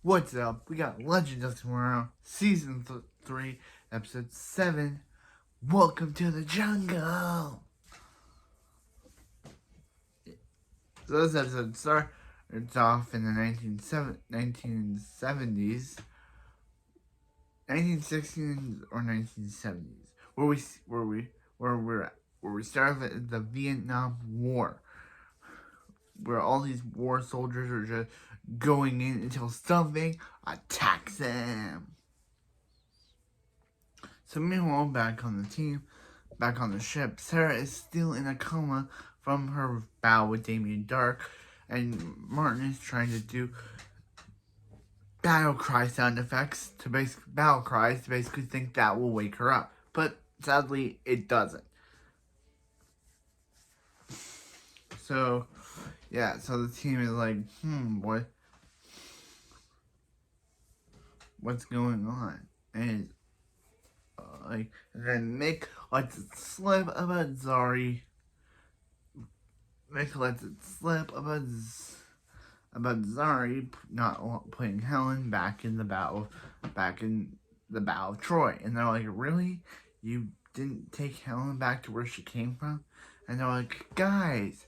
What's up? We got Legends of Tomorrow, Season 3, Episode 7. Welcome to the jungle! So this episode starts off in the 1970s, 1960s or 1970s, where we start at the Vietnam War, where all these war soldiers are just going in until something attacks them. So meanwhile, back on the ship, Sarah is still in a coma from her bout with Damien Darhk, and Martin is trying to do battle cry sound effects to basically think that will wake her up. But sadly, it doesn't. So, yeah, so the team is like, what's going on? And and then Mick lets it slip about Zari. Mick lets it slip about Zari not putting Helen back in the battle of Troy. And they're like, really? You didn't take Helen back to where she came from? And they're like, guys,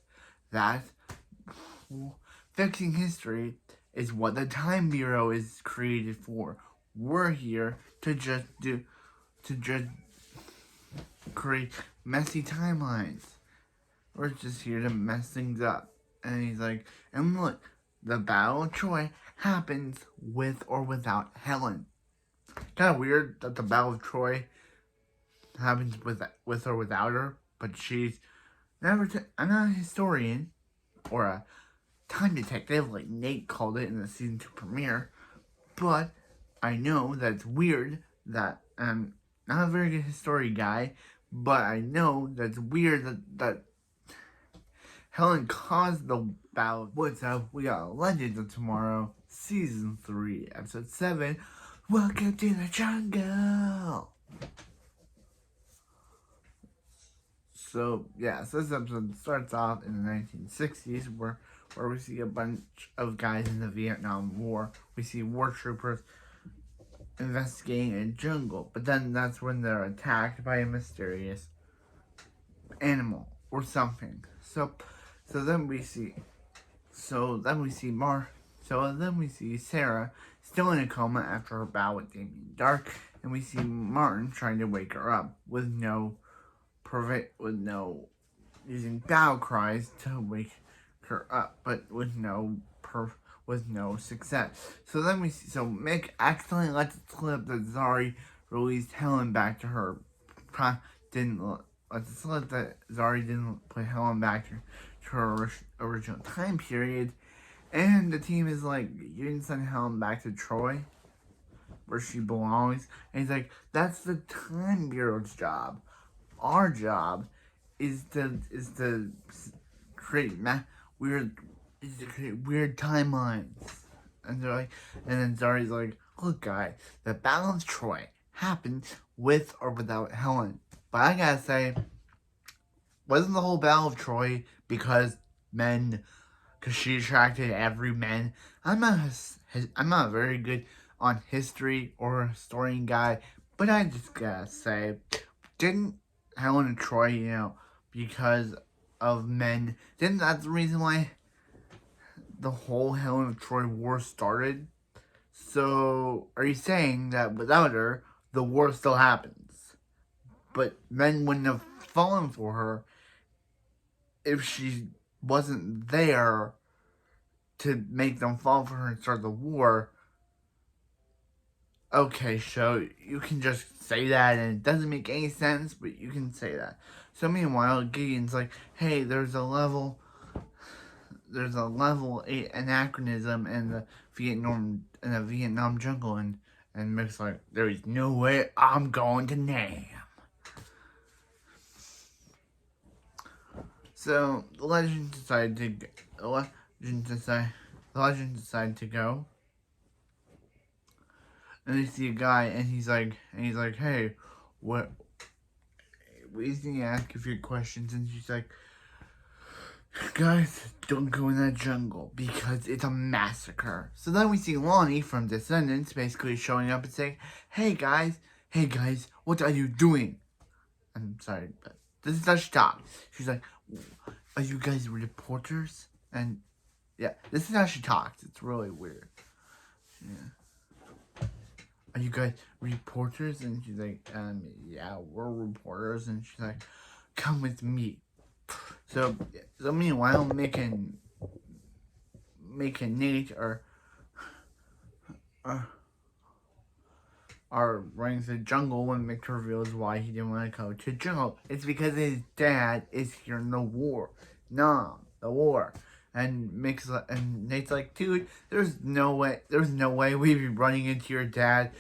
that's fixing history is what the Time Bureau is created for. We're here to just create messy timelines. We're just here to mess things up. And he's like, and look, the Battle of Troy happens with or without Helen. Kind of weird that the Battle of Troy happens with or without her, but she's never. I'm not a historian or a time detective like Nate called it in the season 2 premiere, but I know that it's weird that I'm not a very good history guy, but I know that it's weird that Helen caused the battle. What's up? We got Legends of Tomorrow, Season 3, Episode 7. Welcome to the jungle! So, yeah, so this episode starts off in the 1960s where we see a bunch of guys in the Vietnam War. We see war troopers investigating a jungle, but then that's when they're attacked by a mysterious animal or something. So then we see Sarah still in a coma after her bout with Damien Darhk, and we see Martin trying to wake her up with no using battle cries to wake her up, but with no success. So then we see Mick accidentally lets it slip that Zari released Helen back to her. Didn't let it slip that Zari didn't put Helen back to her original time period, and the team is like, you didn't send Helen back to Troy, where she belongs. And he's like, that's the Time Bureau's job. Our job is to create weird timelines. And they're like, and then Zari's like, look, guys, the Battle of Troy happened with or without Helen. But I gotta say, wasn't the whole Battle of Troy because she attracted every man? I'm not very good on history or historian guy, but I just gotta say, didn't Helen and Troy, because of men, didn't that's the reason why the whole Helen of Troy war started? So, are you saying that without her, the war still happens, but men wouldn't have fallen for her if she wasn't there to make them fall for her and start the war? Okay, so you can just say that and it doesn't make any sense, but you can say that. So meanwhile, Gideon's like, hey, there's a level 8 anachronism in the Vietnam jungle, and Mick's like, there is no way I'm going to Nam. So the legend decided to go. And they see a guy, and he's like, hey, what? We need to ask a few questions, and she's like, guys, don't go in that jungle because it's a massacre. So then we see Lonnie from Descendants basically showing up and saying, hey guys, what are you doing? I'm sorry, but this is how she talks. She's like, are you guys reporters? And yeah, this is how she talks. It's really weird. Yeah. Are you guys reporters? And she's like, yeah, we're reporters. And she's like, come with me. So meanwhile, Mick and Nate are running to the jungle when Mick reveals why he didn't want to go to the jungle. It's because his dad is here in the war. Nah, the war. And Nate's like, dude, there's no way we'd be running into your dad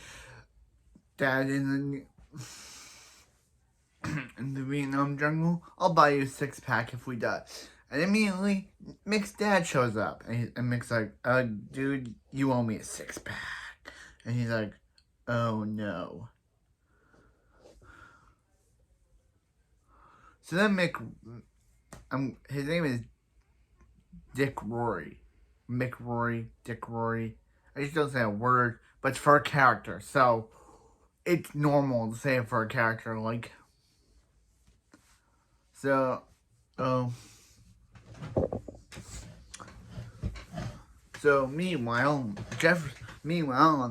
in the in the Vietnam jungle. I'll buy you a 6-pack if we die. And immediately, Mick's dad shows up. And Mick's like, dude, you owe me a 6-pack. And he's like, oh no. So then his name is Dick Rory. Mick Rory, Dick Rory. I just don't say a word, but it's for a character. So it's normal to say it for a character. Like, so, So meanwhile, on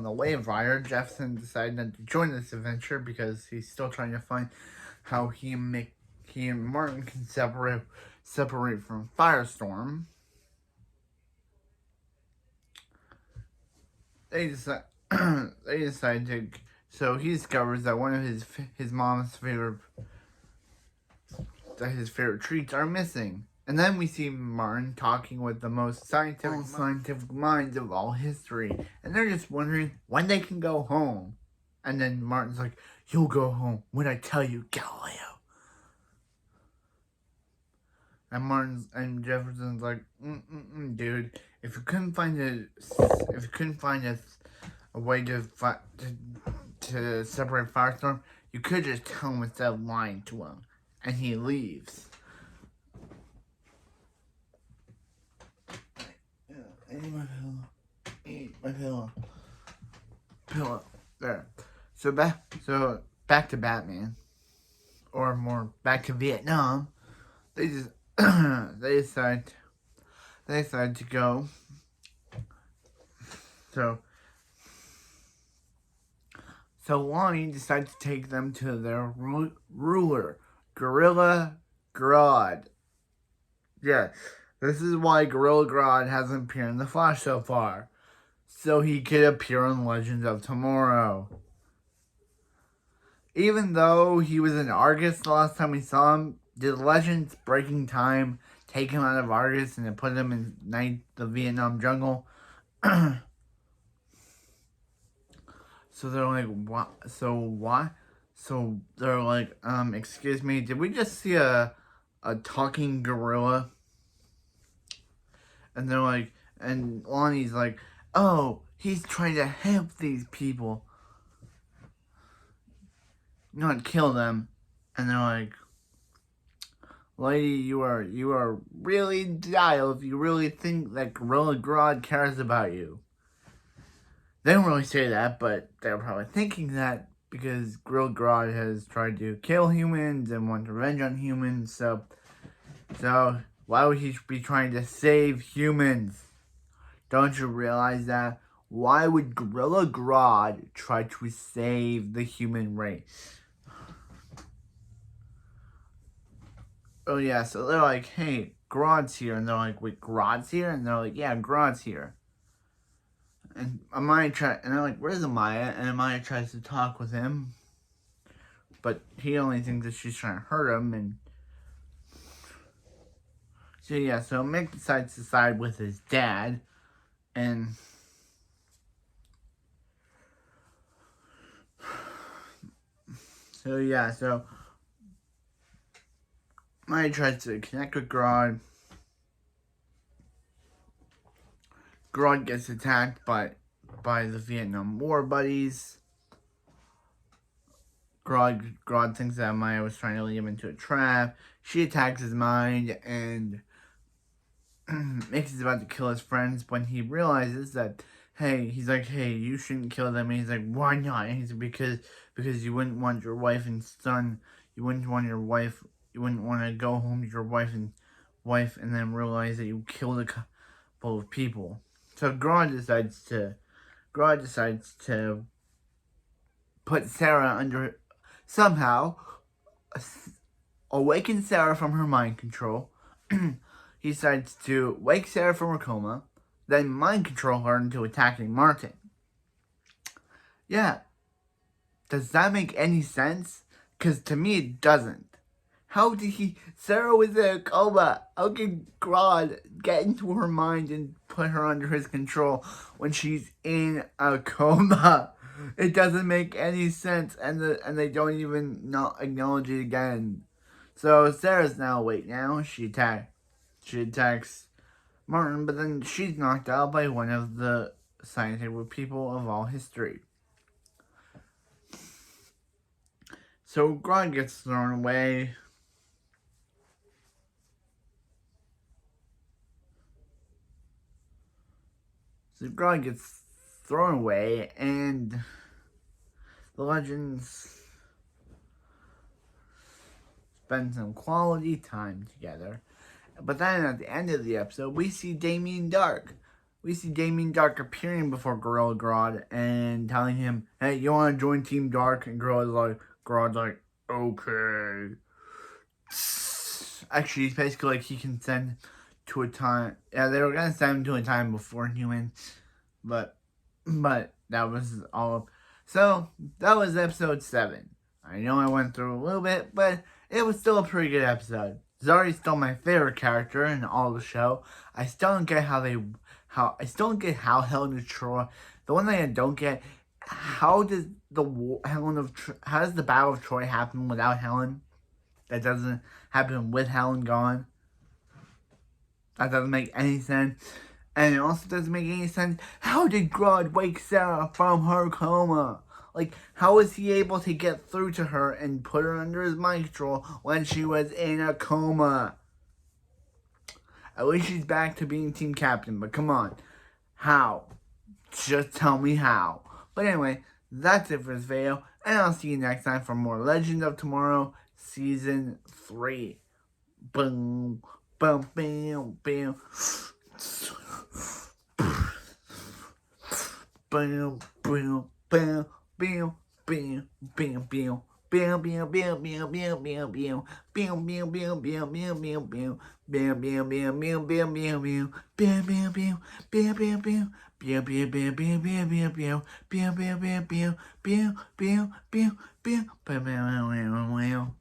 the Waverider, Jefferson decided not to join this adventure because he's still trying to find how he and Martin can separate from Firestorm. They decide to. So he discovers that one of his mom's favorite treats are missing. And then we see Martin talking with the most scientific minds of all history. And they're just wondering when they can go home. And then Martin's like, you'll go home when I tell you, Galileo. And Jefferson's like, dude, if you couldn't find a way to separate Firestorm, you could just tell him instead of lying to him. And he leaves. I need my pillow. Pillow. There. So back to Batman. Or more, back to Vietnam. They decide to go. So Lonnie decides to take them to their ruler, Gorilla Grodd. Yes. This is why Gorilla Grodd hasn't appeared in The Flash so far. So he could appear in Legends of Tomorrow. Even though he was in Argus the last time we saw him, did Legends Breaking Time take him out of Argus and put him in the Vietnam jungle? So they're like, what? So why? So they're like, excuse me, did we just see a talking gorilla? And they're like, and Lonnie's like, oh, he's trying to help these people, not kill them. And they're like, lady, you are really dial if you really think that Gorilla Grodd cares about you. They don't really say that, but they're probably thinking that because Gorilla Grodd has tried to kill humans and want revenge on humans. So why would he be trying to save humans? Don't you realize that? Why would Gorilla Grodd try to save the human race? Oh yeah, so they're like, hey, Grodd's here. And they're like, wait, Grodd's here? And they're like, yeah, Grodd's here. And they're like, where's Amaya? And Amaya tries to talk with him. But he only thinks that she's trying to hurt him. And so yeah, so Mick decides to side with his dad. And so yeah, so Maya tries to connect with Grodd. Grodd gets attacked by the Vietnam War buddies. Grodd thinks that Maya was trying to lead him into a trap. She attacks his mind, and Mickey's about to kill his friends when he realizes that, hey, he's like, hey, you shouldn't kill them. And he's like, why not? And he's like, because you wouldn't want your wife and son, you wouldn't want to go home to your wife and then realize that you killed a couple of people. So Grodd decides to put Sarah under, somehow awaken Sarah from her mind control. He decides to wake Sarah from her coma, then mind control her into attacking Martin. Yeah, does that make any sense? Because to me it doesn't. How did Sarah was in a coma. How can Grodd get into her mind and put her under his control when she's in a coma? It doesn't make any sense, and they don't even not acknowledge it again. So Sarah's now awake now. She attacks Martin, but then she's knocked out by one of the scientific people of all history. So Grodd gets thrown away. So Grodd gets thrown away, and the Legends spend some quality time together. But then at the end of the episode, we see Damien Darhk. We see Damien Darhk appearing before Gorilla Grodd and telling him, hey, you want to join Team Dark? And Grodd's like, okay. Actually, it's basically like he can send to a time. Yeah, they were going to send him to a time before Human. But that was all. So, that was episode 7. I know I went through a little bit, but it was still a pretty good episode. Zari's still my favorite character in all the show. I still don't get how Helen of Troy. The one thing I don't get, how does the Battle of Troy happen without Helen? That doesn't happen with Helen gone. That doesn't make any sense. And it also doesn't make any sense. How did Grodd wake Sarah from her coma? Like, how was he able to get through to her and put her under his mind control when she was in a coma? At least she's back to being team captain, but come on. How? Just tell me how. But anyway, that's it for this video, and I'll see you next time for more Legend of Tomorrow Season 3. Boom, boom, bam, bam. Bam, bam, bam. Bam, bam, bam, bam. Bam, bam, bam, bam, bam, bam, bam. Bam, bam, bam, bam, bam, bam, bam. Bam, bam, bam, bam, bam, bam, bam. Bam, bam, bam, bam, bam, bam. Bam, bam, bam, bam, bam, bam, bam. Bam, bam, bam, bam, bam, bam, bam, bam, bam, bam, bam, bam.